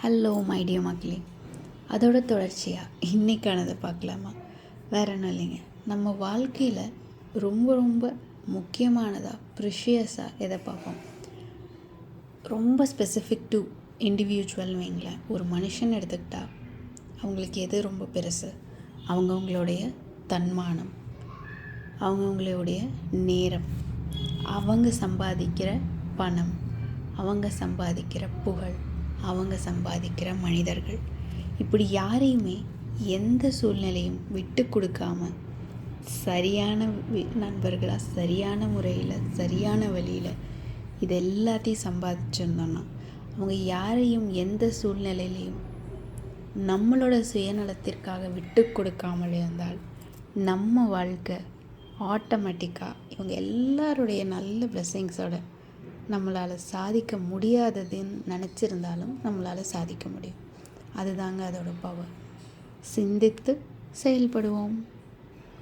Hello my dear மக்களே, அதோட தொடர்ச்சியாக இன்றைக்கானதை பார்க்கலாமா? வேறு ஒன்றும் இல்லைங்க. நம்ம வாழ்க்கையில் ரொம்ப ரொம்ப முக்கியமானதாக ப்ரிஷியஸாக எதை பார்ப்போம்? ரொம்ப ஸ்பெசிஃபிக் டு இண்டிவிஜுவல் வைங்களேன். ஒரு மனுஷன் எடுத்துக்கிட்டால் அவங்களுக்கு எது ரொம்ப பெருசு? அவங்கவுங்களுடைய தன்மானம், அவங்கவுங்களுடைய நேரம், அவங்க சம்பாதிக்கிற பணம், அவங்க சம்பாதிக்கிற புகழ், அவங்க சம்பாதிக்கிற மனிதர்கள். இப்படி யாரையுமே எந்த சூழ்நிலையும் விட்டு கொடுக்காம சரியான நண்பர்களாக சரியான முறையில் சரியான வழியில் இது எல்லாத்தையும் சம்பாதிச்சிருந்தோன்னா, அவங்க யாரையும் எந்த சூழ்நிலையிலையும் நம்மளோட சுயநலத்திற்காக விட்டு கொடுக்காமல் இருந்தால் நம்ம வாழ்க்கை ஆட்டோமேட்டிக்காக இவங்க எல்லாருடைய நல்ல பிளெஸ்ஸிங்ஸோட நம்மளால் சாதிக்க முடியாததுன்னு நினச்சிருந்தாலும் நம்மளால் சாதிக்க முடியும். அதுதாங்க அதோட பவர். சிந்தித்து செயல்படுவோம்.